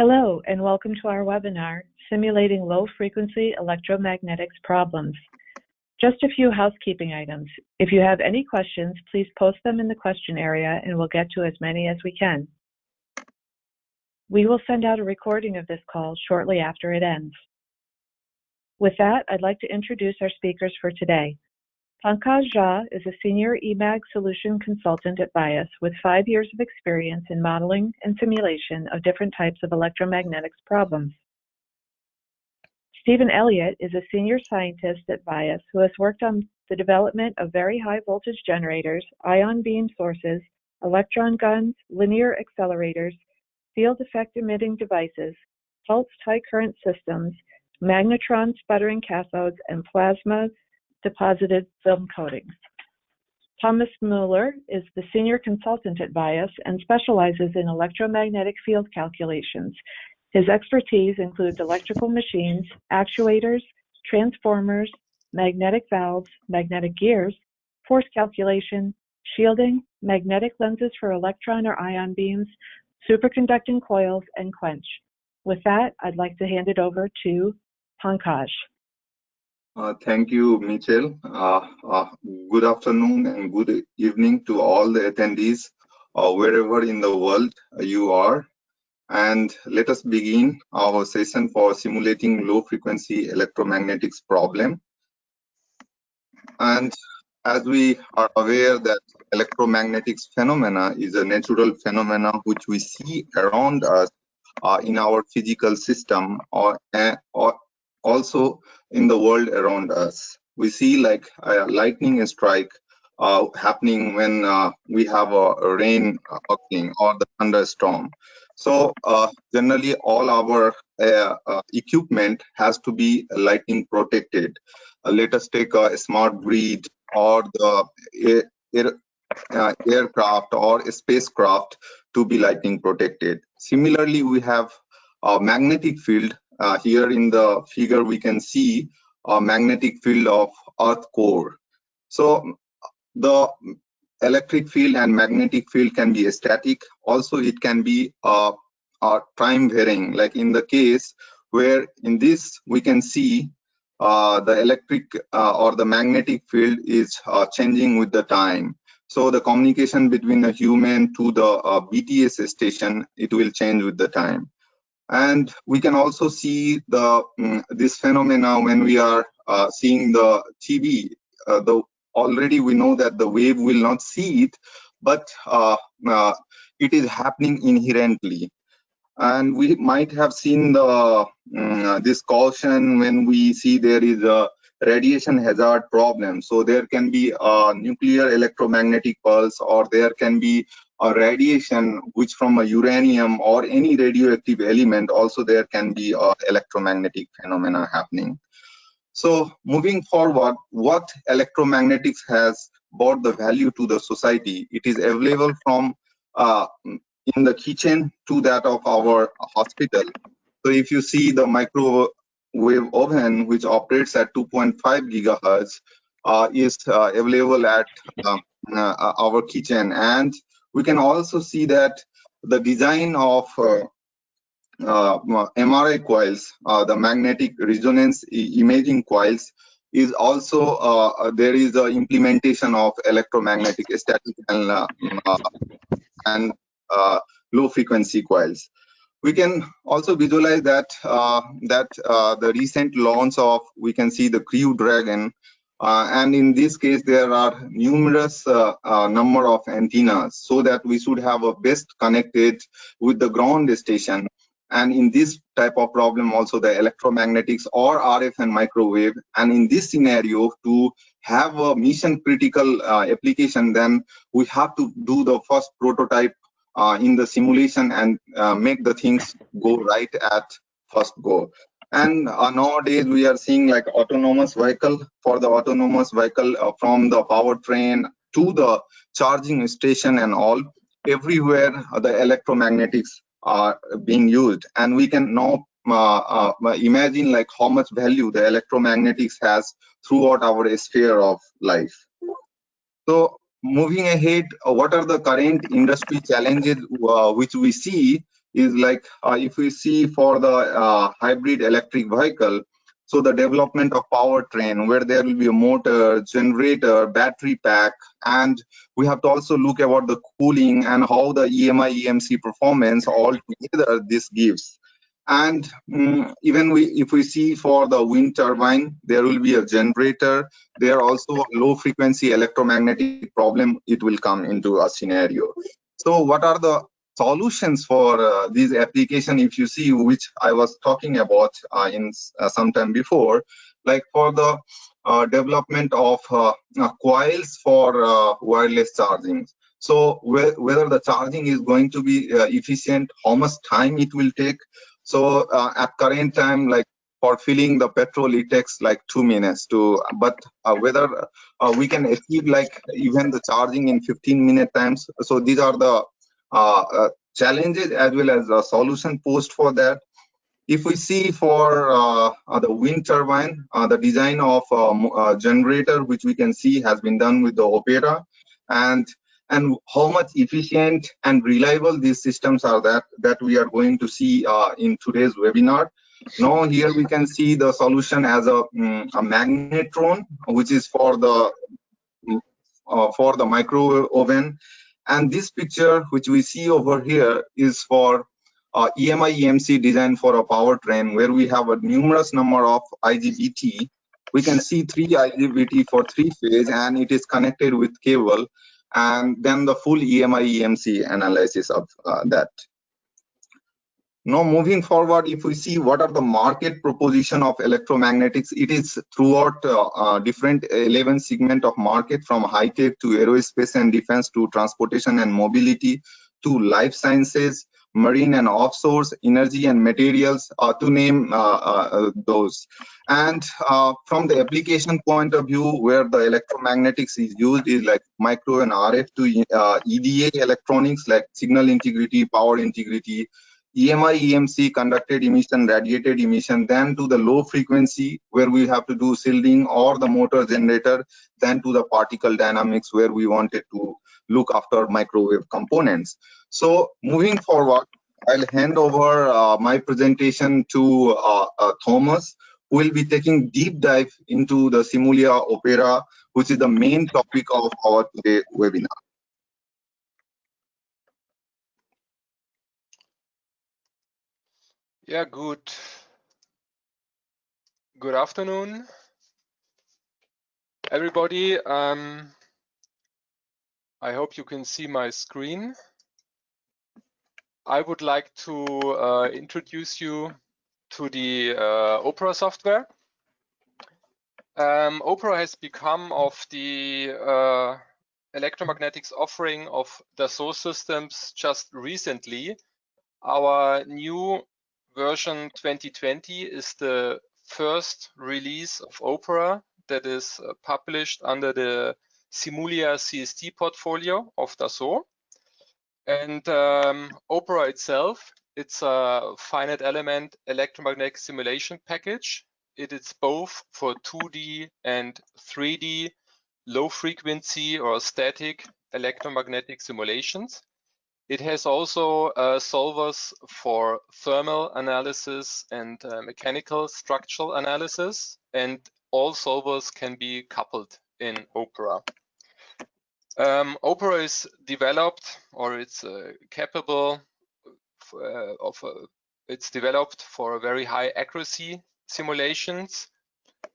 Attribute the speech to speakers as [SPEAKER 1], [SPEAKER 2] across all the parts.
[SPEAKER 1] Hello, and welcome to our webinar, Simulating Low-Frequency Electromagnetics Problems. Just a few housekeeping items. If you have any questions, please post them in the question area and we'll get to as many as we can. We will send out a recording of this call shortly after it ends. With that, I'd like to introduce our speakers for today. Pankaj Jha is a senior EMAG solution consultant at Bias with 5 years of experience in modeling and simulation of different types of electromagnetics problems. Stephen Elliott is a senior scientist at Bias who has worked on the development of very high voltage generators, ion beam sources, electron guns, linear accelerators, field effect emitting devices, pulsed high current systems, magnetron sputtering cathodes, and plasma deposited film coatings. Thomas Mueller is the senior consultant at Bias and specializes in electromagnetic field calculations. His expertise includes electrical machines, actuators, transformers, magnetic valves, magnetic gears, force calculation, shielding, magnetic lenses for electron or ion beams, superconducting coils, and quench. With that, I'd like to hand it over to Pankaj.
[SPEAKER 2] Thank you, Michelle. Good afternoon and good evening to all the attendees, wherever in the world you are. And let us begin our session for simulating low-frequency electromagnetics problem. And as we are aware that electromagnetics phenomena is a natural phenomena which we see around us in our physical system or also in the world around us. We see like a lightning strike happening when we have a rain occurring or the thunderstorm. So generally all our equipment has to be lightning protected. Let us take a smart grid or the aircraft or a spacecraft to be lightning protected. Similarly, we have a magnetic field. Here in the figure, we can see a magnetic field of Earth core. So the electric field and magnetic field can be static. Also, it can be a time varying, like in the case where in this we can see the electric or the magnetic field is changing with the time. So the communication between a human to the BTS station, it will change with the time. And we can also see the this phenomena when we are seeing the TV. Already we know that the wave will not see it, but it is happening inherently. And we might have seen the this caution when we see there is a radiation hazard problem. So there can be a nuclear electromagnetic pulse, or there can be a radiation which from a uranium or any radioactive element. Also there can be a electromagnetic phenomena happening. So moving forward, what electromagnetics has brought the value to the society? It is available from in the kitchen to that of our hospital. So if you see the microwave oven, which operates at 2.5 gigahertz, is available at our kitchen. And we can also see that the design of MRI coils, the magnetic resonance imaging coils, is also there is an implementation of electromagnetic static and low frequency coils. We can also visualize that the recent launch of, we can see the Crew Dragon, and in this case there are numerous number of antennas, so that we should have a best connected with the ground station. And in this type of problem also the electromagnetics or RF and microwave, and in this scenario to have a mission critical application, then we have to do the first prototype in the simulation and make the things go right at first go. And nowadays we are seeing like autonomous vehicle. For the autonomous vehicle, from the powertrain to the charging station and all, everywhere the electromagnetics are being used. And we can now imagine like how much value the electromagnetics has throughout our sphere of life. So moving ahead, what are the current industry challenges which we see is like if we see for the hybrid electric vehicle, so the development of powertrain, where there will be a motor, generator, battery pack, and we have to also look about the cooling and how the EMI EMC performance all together this gives. And even if we see for the wind turbine, there will be a generator. There also a low frequency electromagnetic problem, it will come into a scenario. So what are the solutions for these application? If you see, which I was talking about in some time before, like for the development of coils for wireless charging. So whether the charging is going to be efficient, how much time it will take. So at current time, like for filling the petrol, it takes like 2 minutes to, but whether we can achieve like even the charging in 15-minute times. So these are the challenges as well as a solution posed for that. If we see for the wind turbine, the design of a generator, which we can see has been done with the Opera, and how much efficient and reliable these systems are, that we are going to see in today's webinar. Now here we can see the solution as a magnetron, which is for the microwave oven. And this picture which we see over here is for EMI EMC design for a powertrain, where we have a numerous number of IGBT. We can see 3 IGBT for 3-phase, and it is connected with cable, and then the full EMI EMC analysis of that. Now moving forward, if we see what are the market proposition of electromagnetics, it is throughout different 11 segment of market, from high tech to aerospace and defense to transportation and mobility to life sciences, marine and offshore, energy and materials, to name those. And from the application point of view, where the electromagnetics is used is like micro and RF to EDA electronics, like signal integrity, power integrity, EMI, EMC, conducted emission, radiated emission, then to the low frequency where we have to do shielding or the motor generator, then to the particle dynamics where we wanted to look after microwave components. So moving forward, I'll hand over my presentation to Thomas, who will be taking deep dive into the Simulia Opera, which is the main topic of our today webinar.
[SPEAKER 3] Yeah, good afternoon, everybody. I hope you can see my screen. I would like to introduce you to the Opera software. Opera has become of the electromagnetics offering of Dassault Systems just recently. Our new version 2020 is the first release of Opera that is published under the Simulia CST portfolio of Dassault. And Opera itself, it's a finite element electromagnetic simulation package. It is both for 2D and 3D low frequency or static electromagnetic simulations. It has also solvers for thermal analysis and mechanical structural analysis, and all solvers can be coupled in Opera. Opera is developed, or it's capable it's developed for a very high accuracy simulations.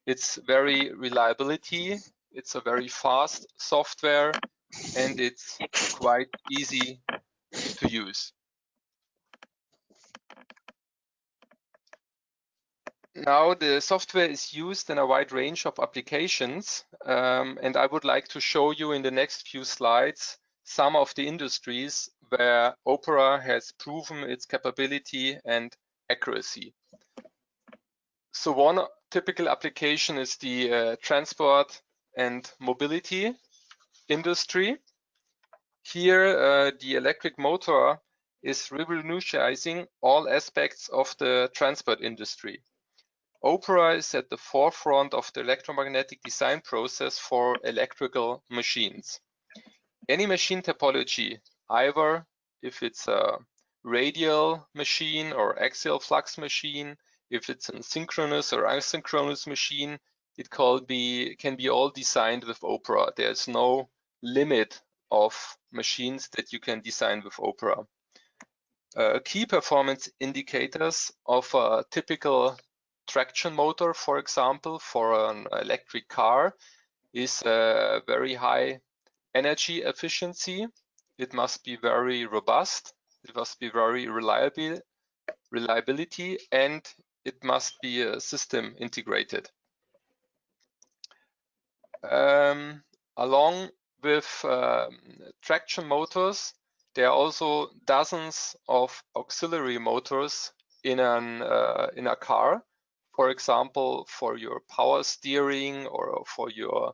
[SPEAKER 3] It's very reliability. It's a very fast software, and it's quite easy to use. Now the software is used in a wide range of applications, and I would like to show you in the next few slides some of the industries where Opera has proven its capability and accuracy. So one typical application is the transport and mobility industry. Here, the electric motor is revolutionizing all aspects of the transport industry. Opera is at the forefront of the electromagnetic design process for electrical machines. Any machine topology, either if it's a radial machine or axial flux machine, if it's a synchronous or asynchronous machine, it can be all designed with Opera. There's no limit of machines that you can design with Opera. Key performance indicators of a typical traction motor, for example, for an electric car, is very high energy efficiency. It must be very robust. It must be very reliability, and it must be system integrated. Along with traction motors, there are also dozens of auxiliary motors in a car. For example, for your power steering or for your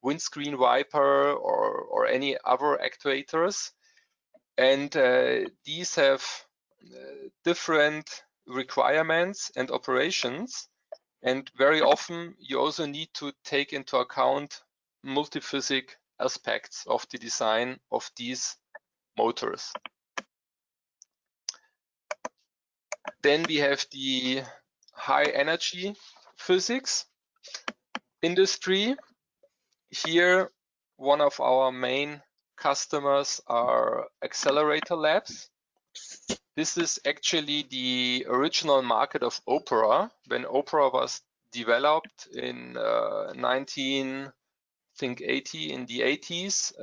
[SPEAKER 3] windscreen wiper or any other actuators. And these have different requirements and operations. And very often you also need to take into account multiphasic aspects of the design of these motors. Then we have the high energy physics industry. Here, one of our main customers are accelerator labs. This is actually the original market of Opera. When Opera was developed in 1980, in the 80s,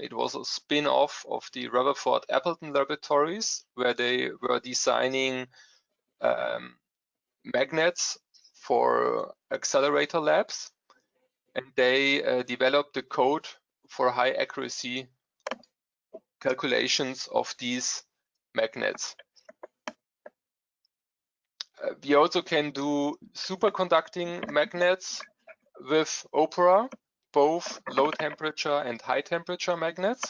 [SPEAKER 3] it was a spin-off of the Rutherford Appleton Laboratories, where they were designing magnets for accelerator labs, and they developed the code for high accuracy calculations of these magnets. We also can do superconducting magnets with Opera, both low temperature and high temperature magnets.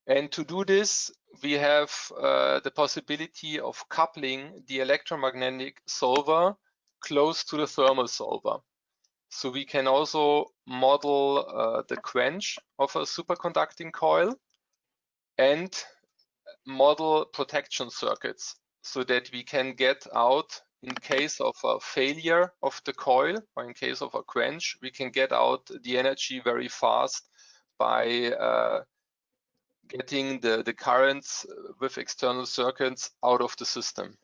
[SPEAKER 3] And to do this, we have the possibility of coupling the electromagnetic solver close to the thermal solver. So we can also model the quench of a superconducting coil and model protection circuits so that we can get out, in case of a failure of the coil or in case of a quench, we can get out the energy very fast by getting the currents with external circuits out of the system.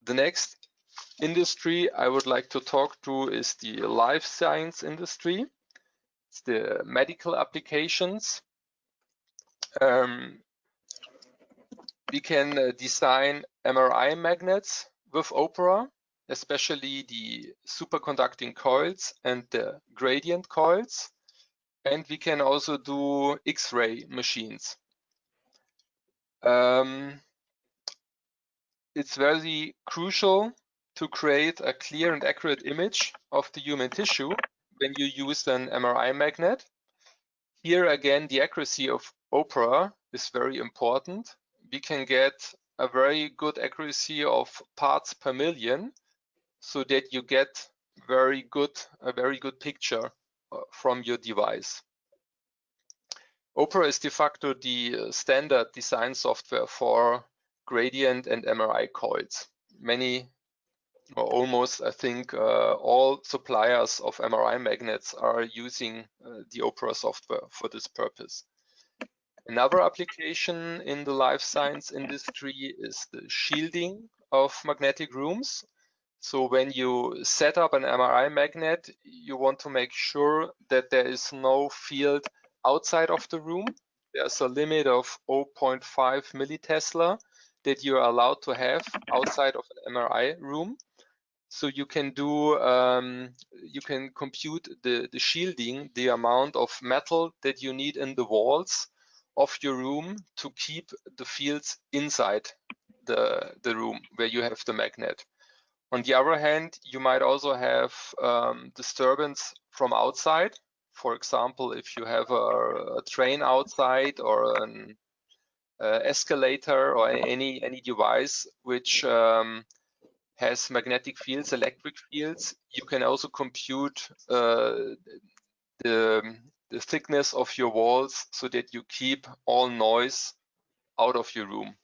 [SPEAKER 3] The next industry I would like to talk to is the life science industry. It's the medical applications. We can design MRI magnets with Opera, especially the superconducting coils and the gradient coils. And we can also do X-ray machines. It's very crucial to create a clear and accurate image of the human tissue when you use an MRI magnet. Here again, the accuracy of Opera is very important. We can get a very good accuracy of parts per million so that you get a very good picture from your device. Opera is de facto the standard design software for gradient and MRI coils. Many, or almost, I think, all suppliers of MRI magnets are using the Opera software for this purpose. Another application in the life science industry is the shielding of magnetic rooms. So when you set up an MRI magnet, you want to make sure that there is no field outside of the room. There's a limit of 0.5 millitesla that you are allowed to have outside of an MRI room. So you can do, you can compute the shielding, the amount of metal that you need in the walls of your room to keep the fields inside the room where you have the magnet. On the other hand, you might also have disturbance from outside. For example, if you have a train outside or an escalator or any device which has magnetic fields, electric fields, you can also compute the thickness of your walls so that you keep all noise out of your room.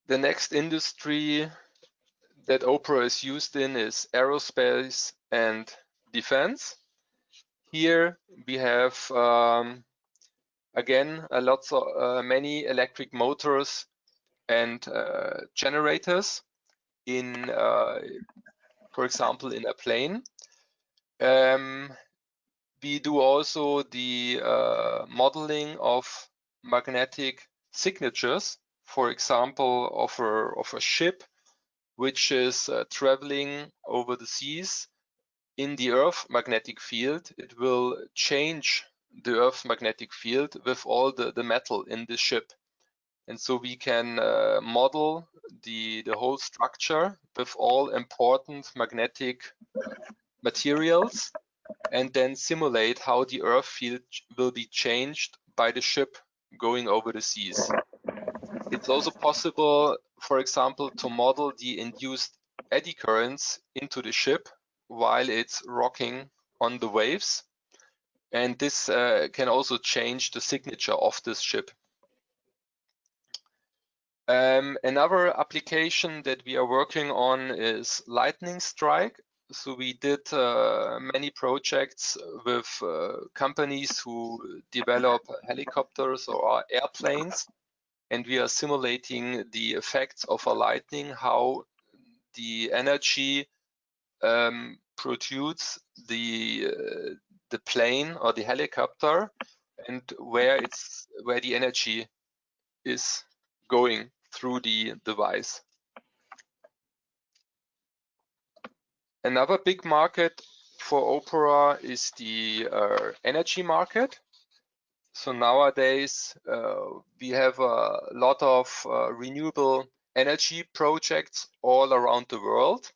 [SPEAKER 3] The next industry that Opera is used in is aerospace and defense. Here we have again many electric motors and generators in, for example, in a plane. We do also the modeling of magnetic signatures, for example, of a ship which is traveling over the seas. In the Earth magnetic field, it will change the Earth's magnetic field with all the metal in the ship. And so we can model the whole structure with all important magnetic materials and then simulate how the Earth field will be changed by the ship going over the seas. It's also possible, for example, to model the induced eddy currents into the ship while it's rocking on the waves. And this can also change the signature of this ship. Another application that we are working on is lightning strike. So we did many projects with companies who develop helicopters or airplanes, and we are simulating the effects of a lightning, how the energy produces the plane or the helicopter, and where the energy is going through the device. Another big market for Opera is the energy market. So nowadays we have a lot of renewable energy projects all around the world,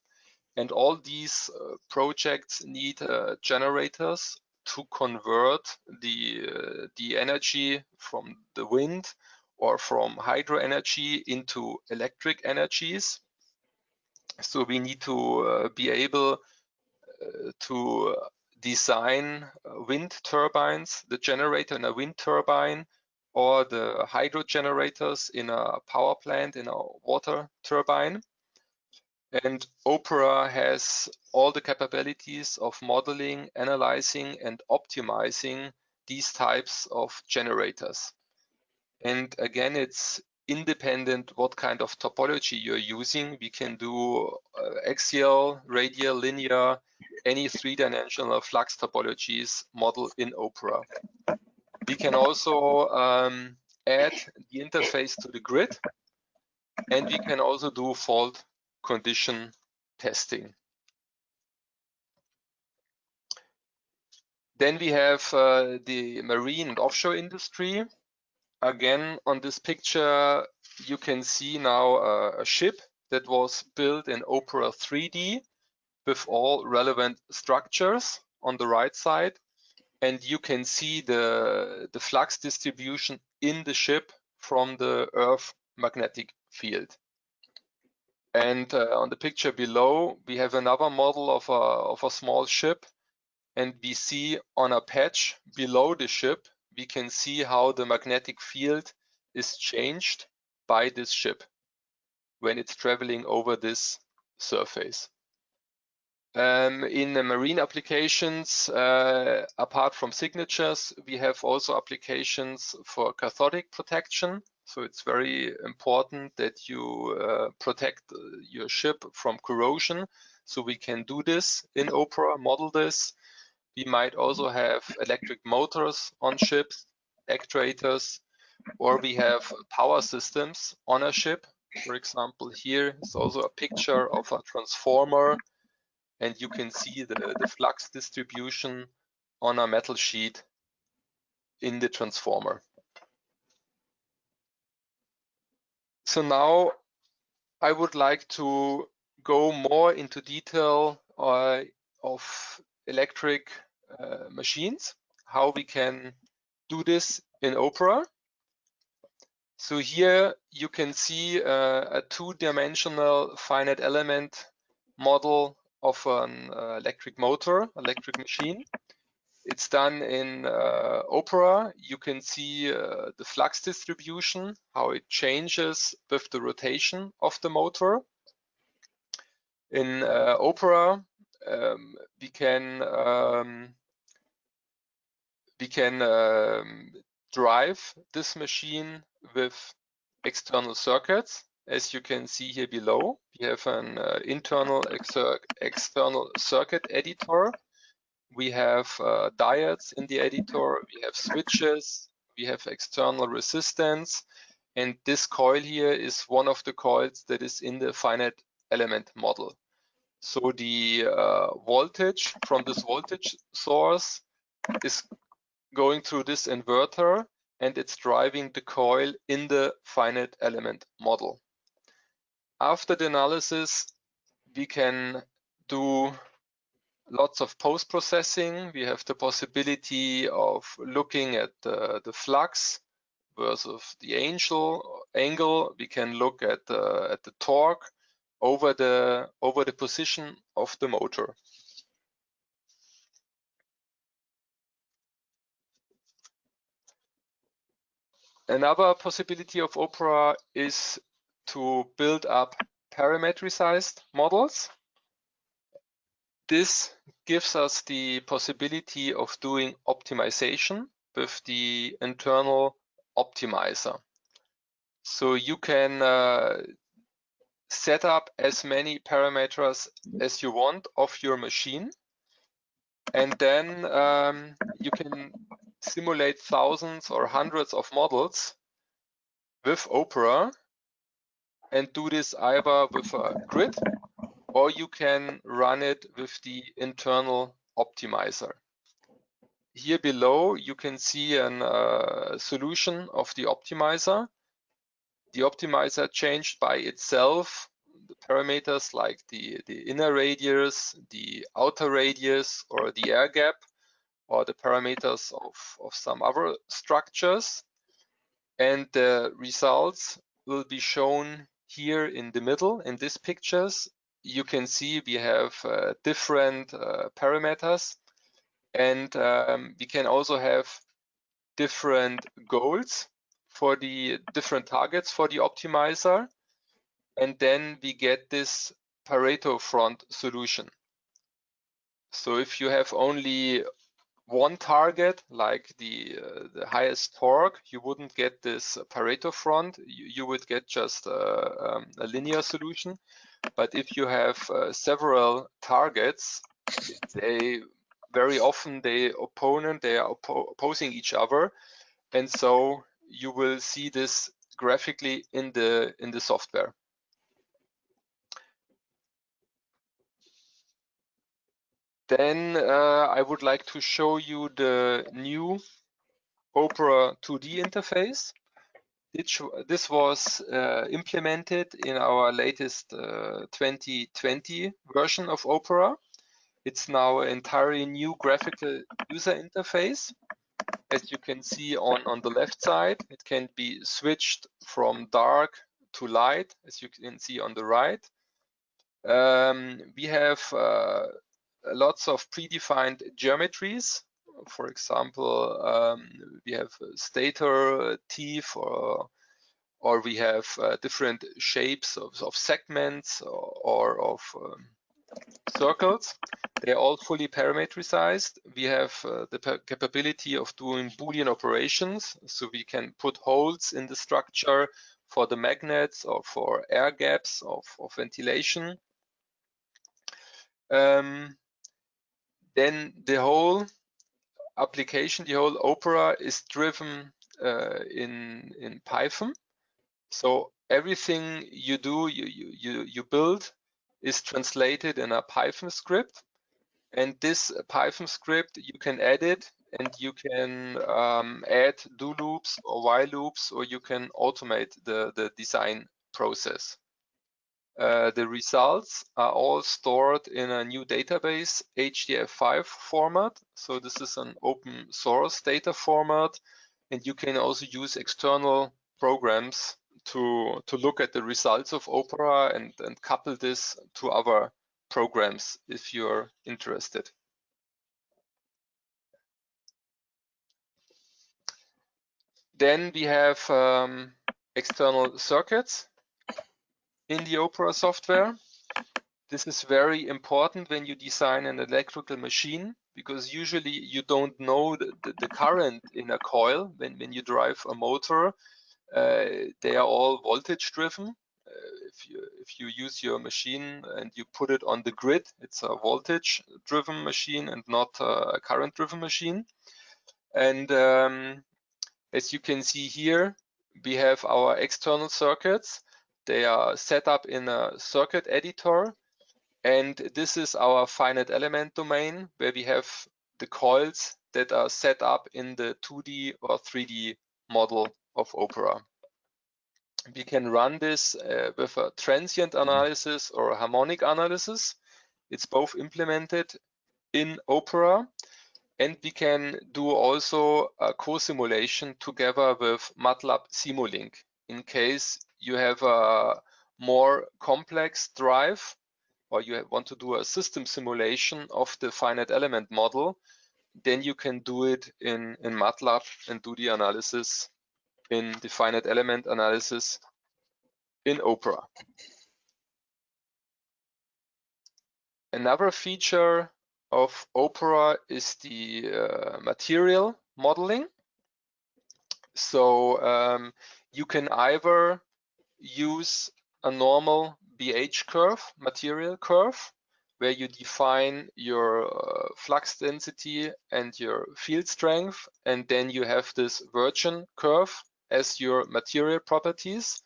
[SPEAKER 3] and all these projects need generators to convert the energy from the wind or from hydro energy into electric energies. So we need to be able to design wind turbines, the generator in a wind turbine, or the hydro generators in a power plant, in a water turbine. And Opera has all the capabilities of modeling, analyzing, and optimizing these types of generators. And again, it's independent what kind of topology you're using. We can do axial, radial, linear, any three-dimensional flux topologies model in Opera. We can also add the interface to the grid, and we can also do fault condition testing. Then we have the marine and offshore industry. Again, on this picture, you can see now a ship that was built in Opera 3D with all relevant structures on the right side. And you can see the flux distribution in the ship from the Earth magnetic field. And on the picture below, we have another model of a small ship. And we see on a patch below the ship, we can see how the magnetic field is changed by this ship when it's traveling over this surface. In the marine applications, apart from signatures, we have also applications for cathodic protection. So it's very important that you protect your ship from corrosion. So we can do this in Opera, model this. We might also have electric motors on ships, actuators, or we have power systems on a ship. For example, here is also a picture of a transformer, and you can see the flux distribution on a metal sheet in the transformer. So now I would like to go more into detail of electric machines, how we can do this in Opera. So here you can see a two-dimensional finite element model of an electric motor, electric machine. It's done in Opera. You can see the flux distribution, how it changes with the rotation of the motor. In Opera, we can drive this machine with external circuits. As you can see here below, we have an internal external circuit editor. We have diodes in the editor, we have switches, we have external resistance, and this coil here is one of the coils that is in the finite element model. So the voltage from this voltage source is going through this inverter, and it's driving the coil in the finite element model. After the analysis, we can do lots of post-processing. We have the possibility of looking at the flux versus the angle. We can look at the torque over the position of the motor. Another possibility of Opera is to build up parametricized models. This gives us the possibility of doing optimization with the internal optimizer. So you can set up as many parameters as you want of your machine, and then you can simulate thousands or hundreds of models with Opera and do this either with a grid, or you can run it with the internal optimizer. Here below, you can see a solution of the optimizer. The optimizer changed by itself the parameters like the inner radius, the outer radius, or the air gap, or the parameters of some other structures. And the results will be shown here in the middle in these pictures. You can see we have different parameters, and we can also have different goals for the different targets for the optimizer, and then we get this Pareto front solution. So if you have only one target, like the highest torque, you wouldn't get this Pareto front. You would get just a linear solution. But if you have several targets, they very often they are opposing each other, and so you will see this graphically in the software. Then I would like to show you the new Opera 2D interface. This was implemented in our latest 2020 version of Opera. It's now an entirely new graphical user interface. As you can see on the left side, it can be switched from dark to light, as you can see on the right. We have lots of predefined geometries. For example, we have stator teeth, or we have different shapes of segments or of circles. They're all fully parametricized. We have the capability of doing Boolean operations, so we can put holes in the structure for the magnets or for air gaps of ventilation. Then the whole application, the whole Opera is driven in Python. So everything you do, you build, is translated in a Python script. And this Python script, you can edit, and you can add do loops or while loops, or you can automate the design process. The results are all stored in a new database, HDF5 format. So this is an open source data format, and you can also use external programs to look at the results of Opera and couple this to other programs if you're interested. Then we have external circuits in the Opera software. This is very important when you design an electrical machine, because usually you don't know the current in a coil. When you drive a motor, they are all voltage driven. If you use your machine and you put it on the grid, it's a voltage driven machine and not a current driven machine. And as you can see here, we have our external circuits. They are set up in a circuit editor. And this is our finite element domain, where we have the coils that are set up in the 2D or 3D model of Opera. We can run this with a transient analysis or a harmonic analysis. It's both implemented in Opera. And we can do also a co-simulation together with MATLAB Simulink. In case you have a more complex drive, or you want to do a system simulation of the finite element model, then you can do it in MATLAB and do the analysis in the finite element analysis in Opera. Another feature of Opera is the material modeling. So you can either use a normal BH curve, material curve, where you define your flux density and your field strength, and then you have this virgin curve as your material properties.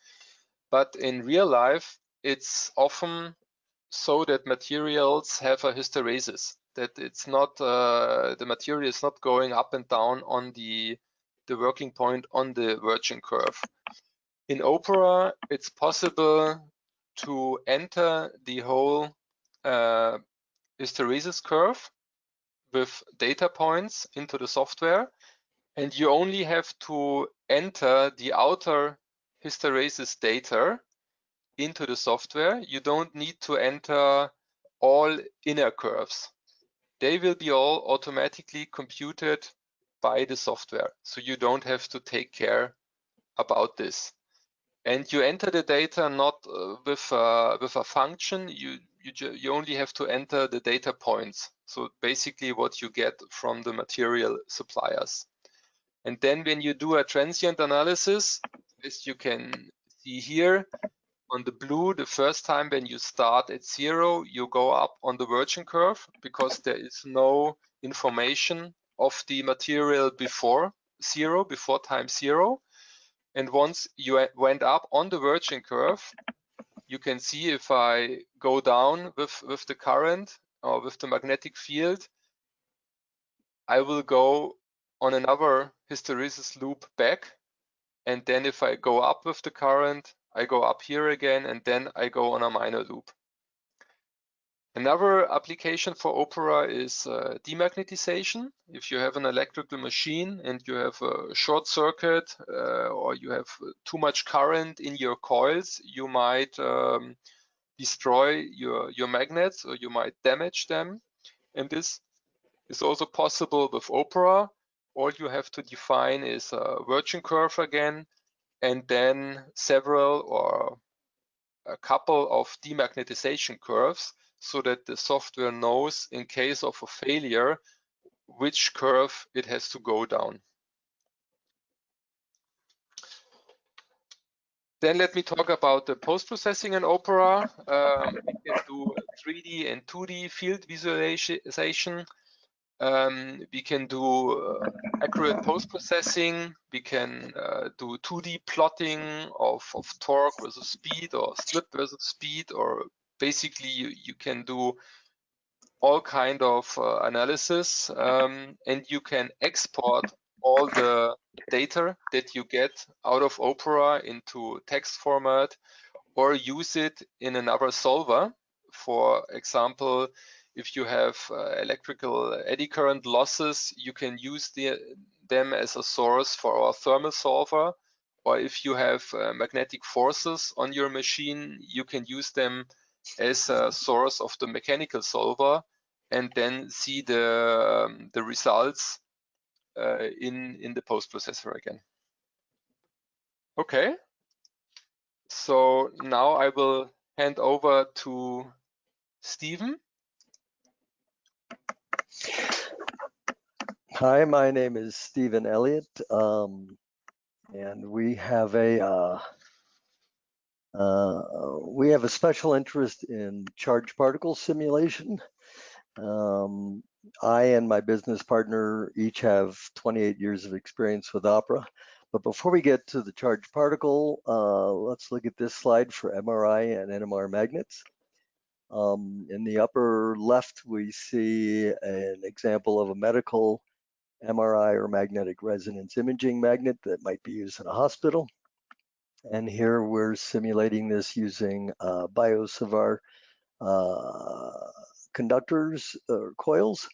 [SPEAKER 3] But in real life, it's often so that materials have a hysteresis, that it's not the material is not going up and down on the working point on the virgin curve. In Opera, it's possible to enter the whole hysteresis curve with data points into the software, and you only have to enter the outer hysteresis data into the software. You don't need to enter all inner curves. They will be all automatically computed by the software, so you don't have to take care about this. And you enter the data not with a function. You only have to enter the data points. So basically what you get from the material suppliers. And then when you do a transient analysis, as you can see here on the blue, the first time when you start at 0, you go up on the virgin curve because there is no information of the material before 0, before time 0. And once you went up on the virgin curve, you can see if I go down with the current or with the magnetic field, I will go on another hysteresis loop back. And then if I go up with the current, I go up here again, and then I go on a minor loop. Another application for Opera is demagnetization. If you have an electrical machine and you have a short circuit or you have too much current in your coils, you might destroy your magnets, or you might damage them. And this is also possible with Opera. All you have to define is a virgin curve again, and then several or a couple of demagnetization curves, so that the software knows in case of a failure which curve it has to go down. Then let me talk about the post-processing in Opera. We can do 3D and 2D field visualization. We can do accurate post-processing. We can do 2D plotting of torque versus speed, or slip versus speed, or basically you can do all kind of analysis, and you can export all the data that you get out of Opera into text format, or use it in another solver. For example, if you have electrical eddy current losses, you can use them as a source for our thermal solver. Or if you have magnetic forces on your machine, you can use them as a source of the mechanical solver, and then see the results in the post processor again. Okay, so now I will hand over to Stephen.
[SPEAKER 4] Hi, my name is Stephen Elliott, and we have a special interest in charged particle simulation. I and my business partner each have 28 years of experience with Opera. But before we get to the charged particle, let's look at this slide for MRI and NMR magnets. In the upper left, we see an example of a medical MRI or magnetic resonance imaging magnet that might be used in a hospital. And here we're simulating this using Biosavar conductors or coils.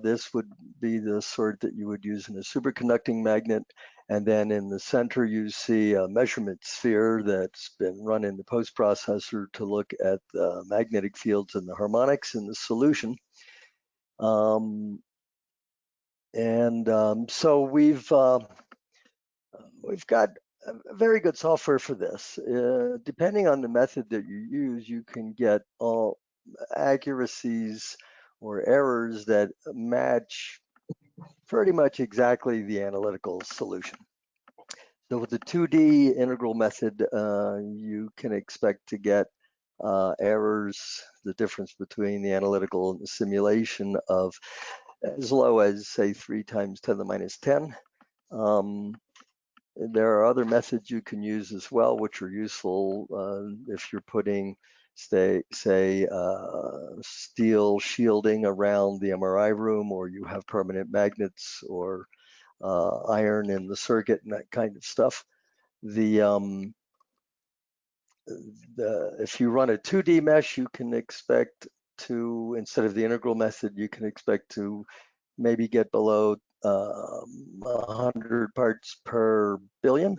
[SPEAKER 4] This would be the sort that you would use in a superconducting magnet. And then in the center, you see a measurement sphere that's been run in the post processor to look at the magnetic fields and the harmonics in the solution. So we've got very good software for this. Depending on the method that you use, you can get all accuracies or errors that match pretty much exactly the analytical solution. So with the 2D integral method, you can expect to get errors, the difference between the analytical and the simulation of as low as, say, 3 × 10⁻⁻10. There are other methods you can use as well, which are useful if you're putting, say, steel shielding around the MRI room, or you have permanent magnets or iron in the circuit and that kind of stuff. If you run a 2D mesh, you can expect to, instead of the integral method, you can expect to maybe get below 100 parts per billion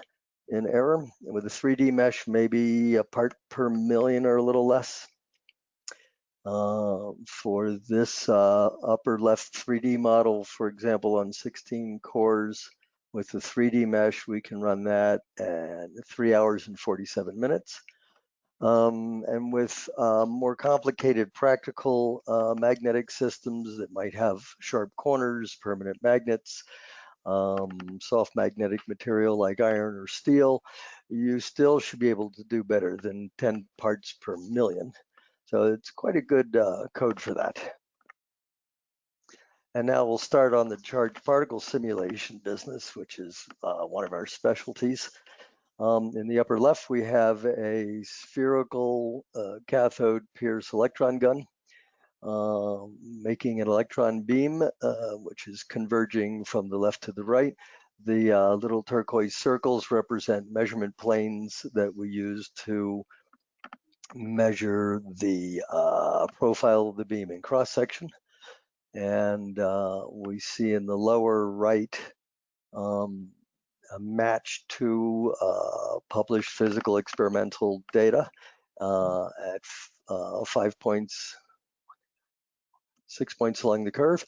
[SPEAKER 4] in error. And with a 3D mesh, maybe a part per million or a little less. For this upper left 3D model, for example, on 16 cores with the 3D mesh, we can run that at 3 hours and 47 minutes. And with more complicated practical magnetic systems that might have sharp corners, permanent magnets, soft magnetic material like iron or steel, you still should be able to do better than 10 parts per million. So it's quite a good code for that. And now we'll start on the charged particle simulation business, which is one of our specialties. In the upper left, we have a spherical cathode pierce electron gun, making an electron beam, which is converging from the left to the right. The little turquoise circles represent measurement planes that we use to measure the profile of the beam in cross section. And we see in the lower right a match to published physical experimental data at 5 points, 6 points along the curve.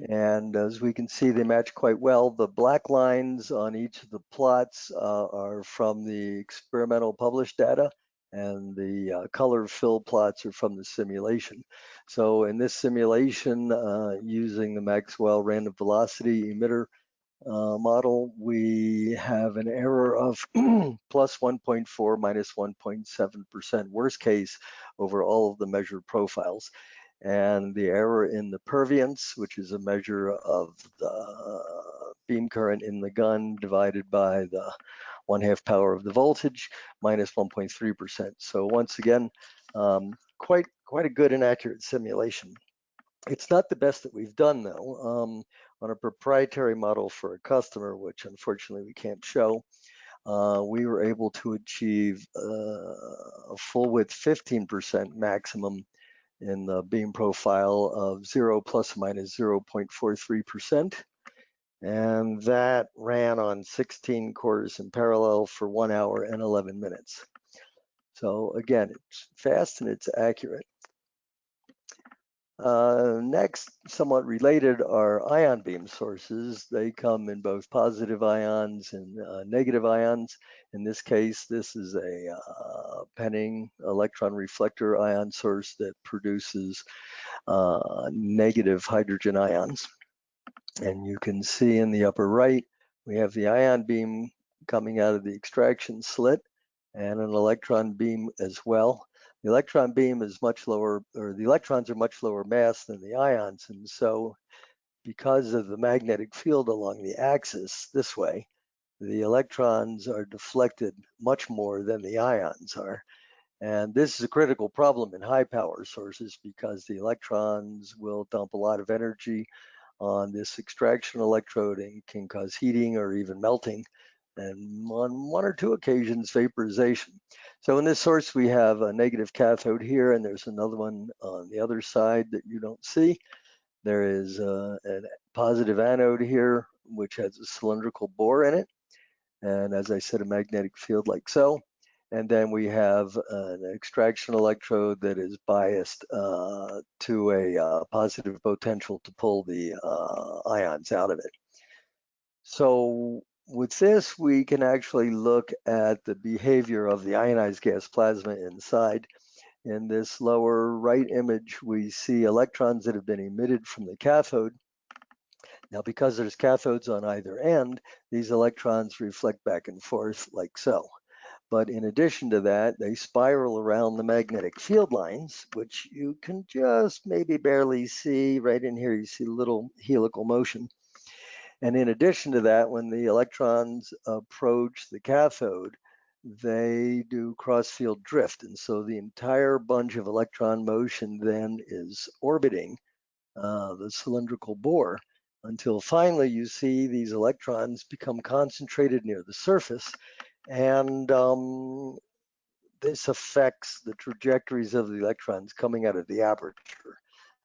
[SPEAKER 4] And as we can see, they match quite well. The black lines on each of the plots are from the experimental published data, and the color fill plots are from the simulation. So in this simulation, using the Maxwell random velocity emitter model, we have an error of plus 1.4 minus 1.7% worst case over all of the measured profiles. And the error in the perviance, which is a measure of the beam current in the gun divided by the 1/2 power of the voltage, minus 1.3%. So once again, quite a good and accurate simulation. It's not the best that we've done though. On a proprietary model for a customer, which unfortunately we can't show, we were able to achieve a full width 15% maximum in the beam profile of 0 plus or minus 0.43%. And that ran on 16 cores in parallel for 1 hour and 11 minutes. So again, it's fast and it's accurate. Next, somewhat related, are ion beam sources. They come in both positive ions and negative ions. In this case, this is a Penning electron reflector ion source that produces negative hydrogen ions. And you can see in the upper right, we have the ion beam coming out of the extraction slit and an electron beam as well. The electron beam is much lower, or the electrons are much lower mass than the ions. And so because of the magnetic field along the axis this way, the electrons are deflected much more than the ions are. And this is a critical problem in high power sources because the electrons will dump a lot of energy on this extraction electrode and can cause heating or even melting, and on one or two occasions, vaporization. So in this source, we have a negative cathode here, and there's another one on the other side that you don't see. There is a positive anode here, which has a cylindrical bore in it, and as I said, a magnetic field like so. And then we have an extraction electrode that is biased to a positive potential to pull the ions out of it. So with this, we can actually look at the behavior of the ionized gas plasma inside. In this lower right image, we see electrons that have been emitted from the cathode. Now, because there's cathodes on either end, these electrons reflect back and forth like so. But in addition to that, they spiral around the magnetic field lines, which you can just maybe barely see. Right in here, you see a little helical motion. And in addition to that, when the electrons approach the cathode, they do cross-field drift. And so the entire bunch of electron motion then is orbiting the cylindrical bore until finally you see these electrons become concentrated near the surface. And this affects the trajectories of the electrons coming out of the aperture.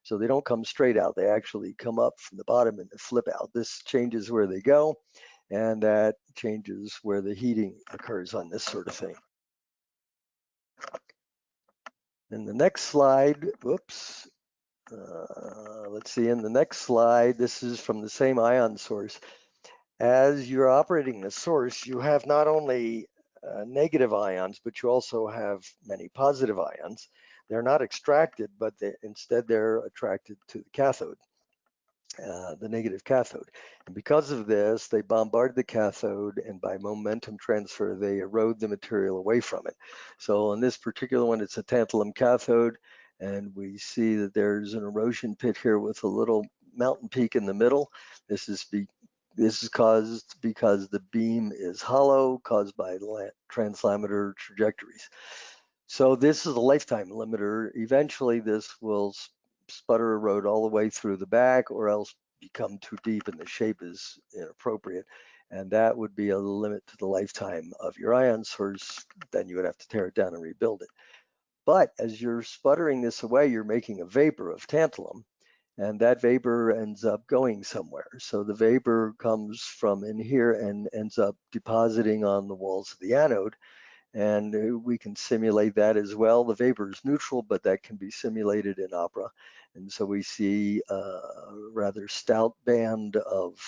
[SPEAKER 4] So they don't come straight out, they actually come up from the bottom and flip out. This changes where they go, and that changes where the heating occurs on this sort of thing. In the next slide, whoops, let's see, in the next slide, this is from the same ion source. As you're operating the source, you have not only negative ions, but you also have many positive ions. They're not extracted, but instead they're attracted to the cathode, the negative cathode. And because of this, they bombard the cathode, and by momentum transfer, they erode the material away from it. So in this particular one, it's a tantalum cathode, and we see that there's an erosion pit here with a little mountain peak in the middle. This is caused because the beam is hollow, caused by translaminar trajectories. So this is a lifetime limiter. Eventually, this will sputter erode all the way through the back, or else become too deep and the shape is inappropriate. And that would be a limit to the lifetime of your ion source. Then you would have to tear it down and rebuild it. But as you're sputtering this away, you're making a vapor of tantalum, and that vapor ends up going somewhere. So the vapor comes from in here and ends up depositing on the walls of the anode. And we can simulate that as well. The vapor is neutral, but that can be simulated in Opera. And so we see a rather stout band of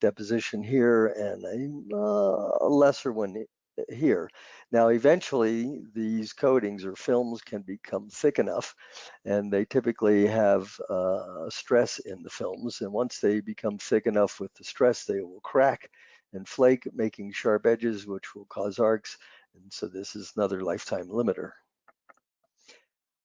[SPEAKER 4] deposition here and a lesser one here. Now, eventually, these coatings or films can become thick enough, and they typically have stress in the films. And once they become thick enough with the stress, they will crack and flake, making sharp edges, which will cause arcs. And so this is another lifetime limiter.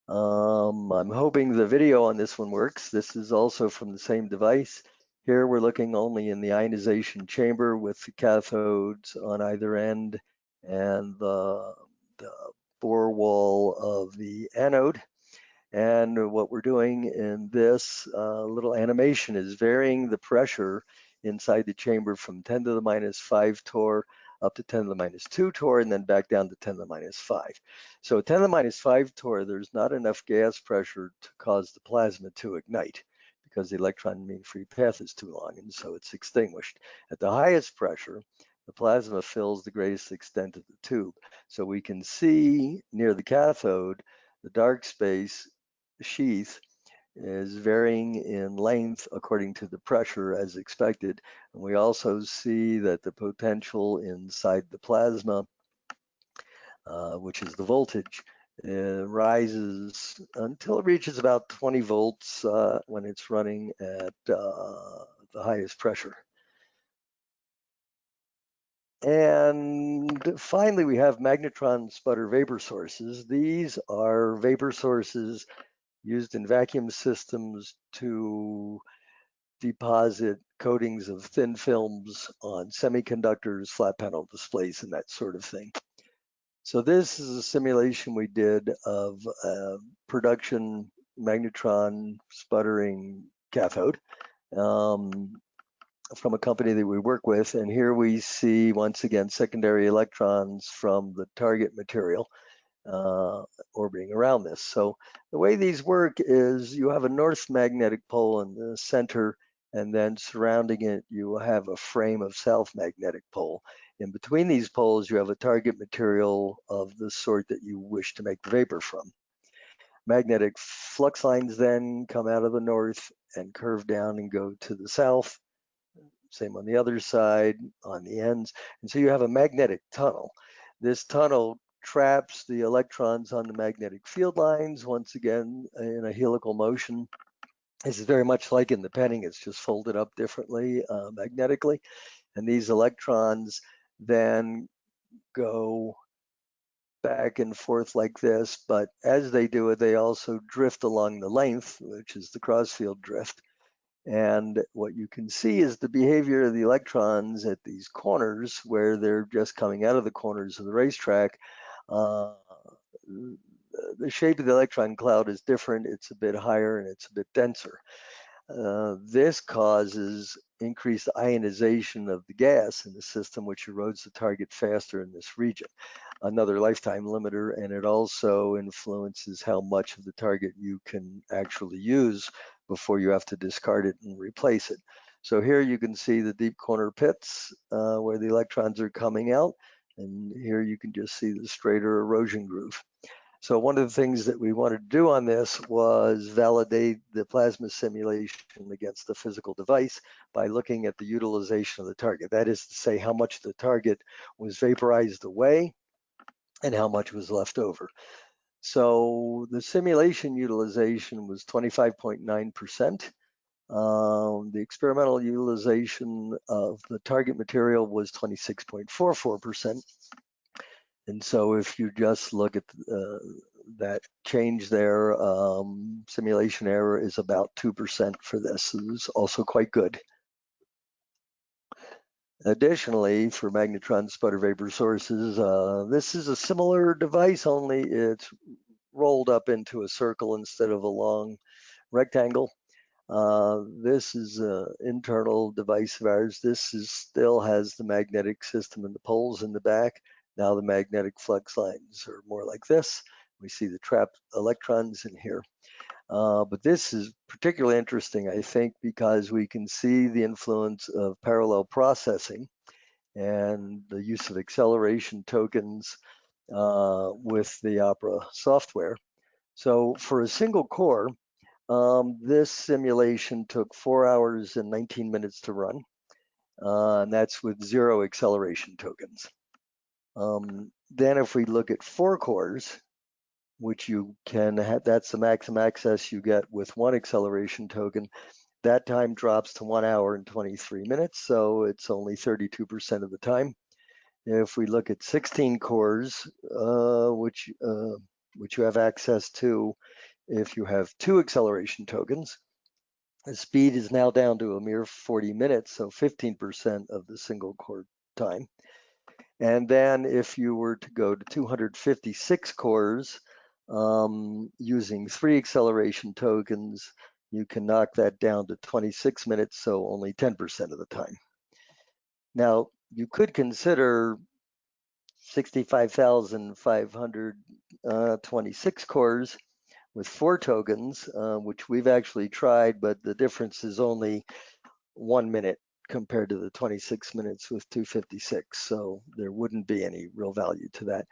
[SPEAKER 4] I'm hoping the video on this one works. This is also from the same device. Here we're looking only in the ionization chamber with the cathodes on either end and the bore wall of the anode. And what we're doing in this little animation is varying the pressure inside the chamber from 10 to the minus 5 torr up to 10 to the minus 2 torr, and then back down to 10 to the minus 5. So at 10 to the minus 5 torr, there's not enough gas pressure to cause the plasma to ignite because the electron mean free path is too long, and so it's extinguished. At the highest pressure, the plasma fills the greatest extent of the tube. So we can see near the cathode, the dark space sheath is varying in length according to the pressure as expected. And we also see that the potential inside the plasma, which is the voltage, rises until it reaches about 20 volts when it's running at the highest pressure. And finally, we have magnetron sputter vapor sources. These are vapor sources used in vacuum systems to deposit coatings of thin films on semiconductors, flat panel displays, and that sort of thing. So this is a simulation we did of a production magnetron sputtering cathode from a company that we work with. And here we see, once again, secondary electrons from the target material orbiting around this. So the way these work is you have a north magnetic pole in the center, and then surrounding it, you have a frame of south magnetic pole. In between these poles, you have a target material of the sort that you wish to make the vapor from. Magnetic flux lines then come out of the north and curve down and go to the south. Same on the other side, on the ends. And so you have a magnetic tunnel. This tunnel traps the electrons on the magnetic field lines, once again, in a helical motion. This is very much like in the penning, it's just folded up differently magnetically. And these electrons then go back and forth like this, but as they do it, they also drift along the length, which is the crossfield drift. And what you can see is the behavior of the electrons at these corners where they're just coming out of the corners of the racetrack. The shape of the electron cloud is different. It's a bit higher and it's a bit denser. This causes increased ionization of the gas in the system, which erodes the target faster in this region. Another lifetime limiter, and it also influences how much of the target you can actually use before you have to discard it and replace it. So here you can see the deep corner pits where the electrons are coming out, and here you can just see the straighter erosion groove. So one of the things that we wanted to do on this was validate the plasma simulation against the physical device by looking at the utilization of the target. That is to say, how much the target was vaporized away and how much was left over. So the simulation utilization was 25.9%. The experimental utilization of the target material was 26.44%. And so if you just look at that change there, simulation error is about 2% for this. It's also quite good. Additionally, for magnetron sputter vapor sources, this is a similar device, only it's rolled up into a circle instead of a long rectangle. This is an internal device of ours. This still has the magnetic system and the poles in the back. Now the magnetic flux lines are more like this. We see the trapped electrons in here. But this is particularly interesting, I think, because we can see the influence of parallel processing and the use of acceleration tokens with the Opera software. So for a single core, this simulation took 4 hours and 19 minutes to run, and that's with 0 acceleration tokens. Then if we look at 4 cores, which you can have, that's the maximum access you get with 1 acceleration token, that time drops to 1 hour and 23 minutes, so it's only 32% of the time. If we look at 16 cores, which you have access to if you have 2 acceleration tokens, the speed is now down to a mere 40 minutes, so 15% of the single core time. And then if you were to go to 256 cores using 3 acceleration tokens, you can knock that down to 26 minutes, so only 10% of the time. Now, you could consider 65,526 cores with 4 tokens, which we've actually tried, but the difference is only 1 minute compared to the 26 minutes with 256. So there wouldn't be any real value to that.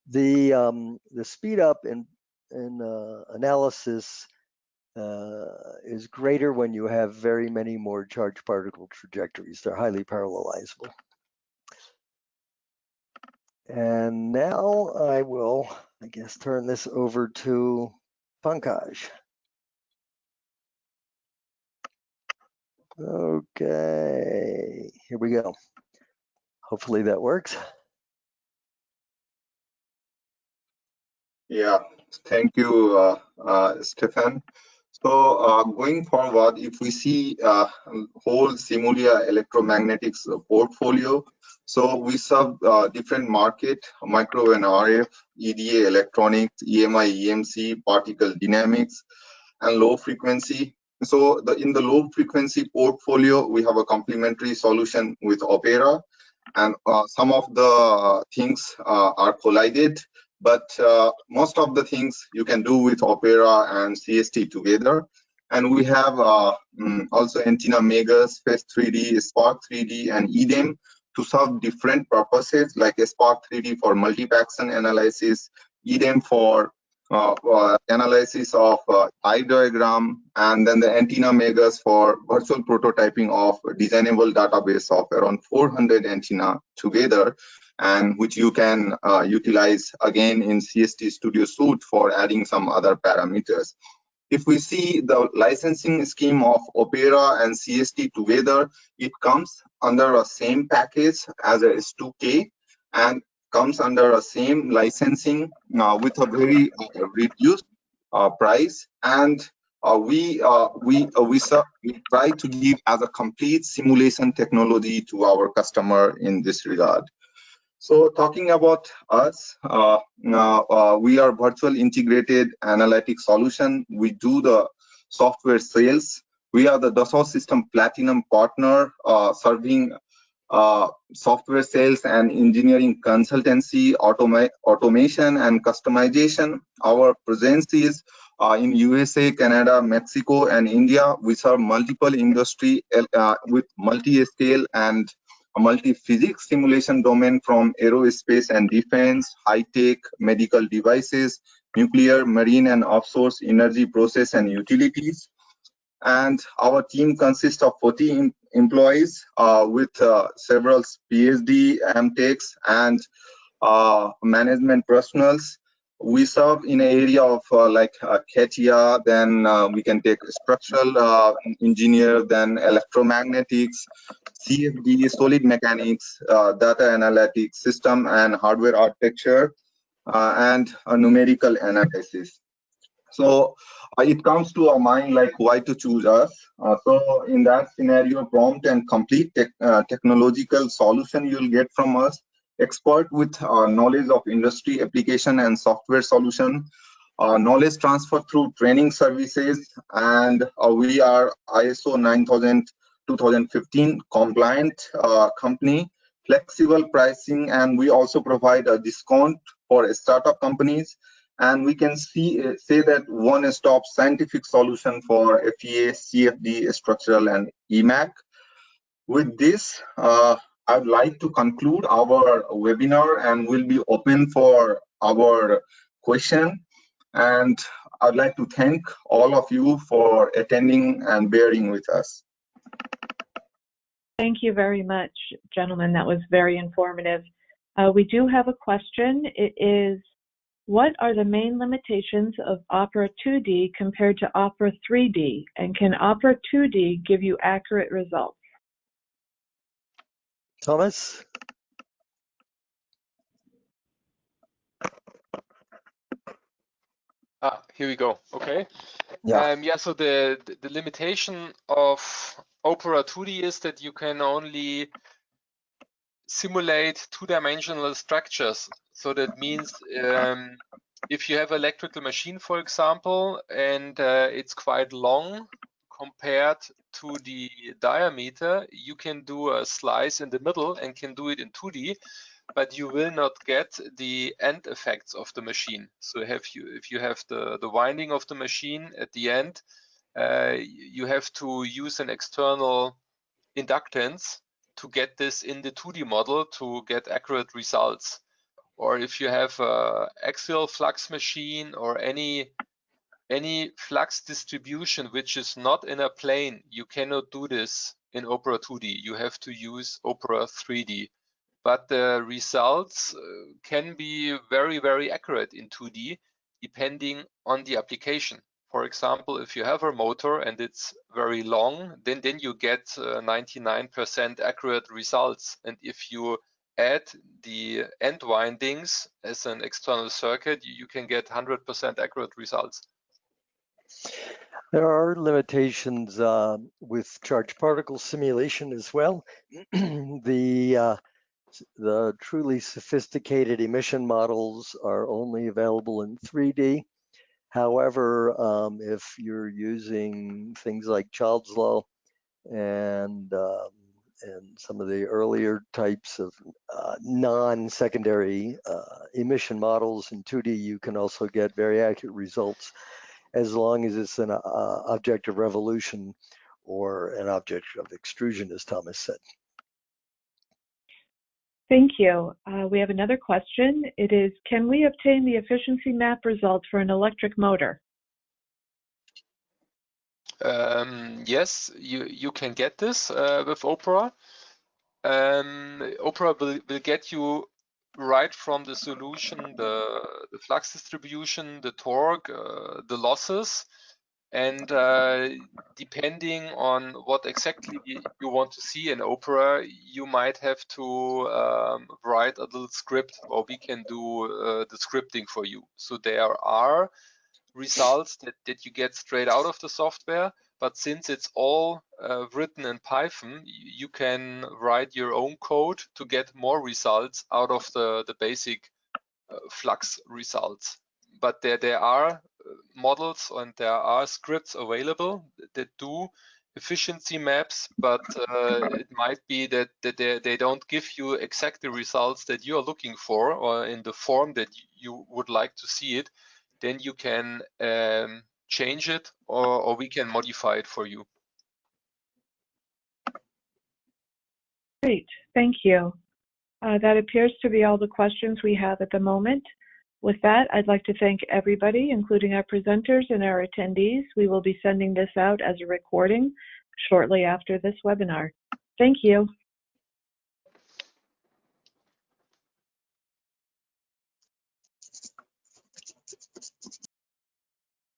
[SPEAKER 4] The speed up in analysis is greater when you have very many more charged particle trajectories. They're highly parallelizable. And now I will, I guess, turn this over to Pankaj. Okay, here we go. Hopefully that works.
[SPEAKER 2] Yeah, thank you, Stefan. So going forward, if we see whole Simulia electromagnetics portfolio, so we serve different market, micro and RF, EDA electronics, EMI, EMC, particle dynamics, and low frequency. So in the low frequency portfolio, we have a complementary solution with Opera, and some of the things are collided, but most of the things you can do with Opera and CST together. And we have also Antenna Megas, Phase 3D, Spark 3D, and EDEM to serve different purposes, like Spark 3D for multipaxon analysis, EDEM for analysis of eye diagram, and then the Antenna Megas for virtual prototyping of designable database of around 400 antenna together, and which you can utilize again in CST Studio Suite for adding some other parameters. If we see the licensing scheme of Opera and CST together, it comes under a same package as a S2K and comes under a same licensing with a very reduced price. And we try to give as a complete simulation technology to our customer in this regard. So talking about us, we are virtual integrated analytic solution. We do the software sales. We are the Dassault System Platinum partner serving software sales and engineering consultancy, automation and customization. Our presence is in USA, Canada, Mexico, and India. We serve multiple industry with multi-scale and a multi-physics simulation domain from aerospace and defense, high-tech, medical devices, nuclear, marine and offshore energy process and utilities. And our team consists of 40 employees with several PhD, MTechs, and management professionals. We serve in an area of CATIA, then we can take structural engineer, then electromagnetics, CFD, solid mechanics, data analytics, system and hardware architecture, and numerical analysis. So it comes to our mind like why to choose us. So in that scenario, prompt and complete technological solution you'll get from us. Expert with knowledge of industry application and software solution, knowledge transfer through training services, and we are ISO 9000-2015 compliant company, flexible pricing, and we also provide a discount for startup companies. And we can say that one-stop scientific solution for FEA, CFD, structural, and EMAC. With this, I'd like to conclude our webinar and we'll be open for our question. And I'd like to thank all of you for attending and bearing with us.
[SPEAKER 1] Thank you very much, gentlemen. That was very informative. We do have a question. It is, what are the main limitations of Opera 2D compared to Opera 3D? And can Opera 2D give you accurate results?
[SPEAKER 4] Thomas?
[SPEAKER 3] Here we go. Okay.
[SPEAKER 4] Yeah.
[SPEAKER 3] So the limitation of Opera 2D is that you can only simulate two-dimensional structures. So that means if you have an electrical machine, for example, and it's quite long compared to the diameter, you can do a slice in the middle and can do it in 2D, but you will not get the end effects of the machine. So if you have the winding of the machine at the end, you have to use an external inductance to get this in the 2D model to get accurate results. Or if you have a axial flux machine or any flux distribution which is not in a plane, you cannot do this in Opera 2D. You have to use Opera 3D. But the results can be very, very accurate in 2D depending on the application. For example, if you have a motor and it's very long, then you get 99% accurate results. And if you add the end windings as an external circuit, you can get 100% accurate results.
[SPEAKER 4] There are limitations with charged particle simulation as well. The truly sophisticated emission models are only available in 3D. However, if you're using things like Child's Law and some of the earlier types of non-secondary emission models in 2D, you can also get very accurate results as long as it's an object of revolution or an object of extrusion, as Thomas said.
[SPEAKER 1] Thank you. We have another question. It is, can we obtain the efficiency map results for an electric motor?
[SPEAKER 3] Yes, you can get this with Opera. Opera will get you right from the solution, the flux distribution, the torque, the losses, and depending on what exactly you want to see in Opera, you might have to write a little script, or we can do the scripting for you. So there are results that you get straight out of the software, but since it's all written in Python, you can write your own code to get more results out of the basic flux results. But there are models and there are scripts available that do efficiency maps, but it might be that they don't give you exactly results that you are looking for or in the form that you would like to see it. Then you can change it or we can modify it for you.
[SPEAKER 1] Great, thank you. That appears to be all the questions we have at the moment. With that, I'd like to thank everybody, including our presenters and our attendees. We will be sending this out as a recording shortly after this webinar. Thank you.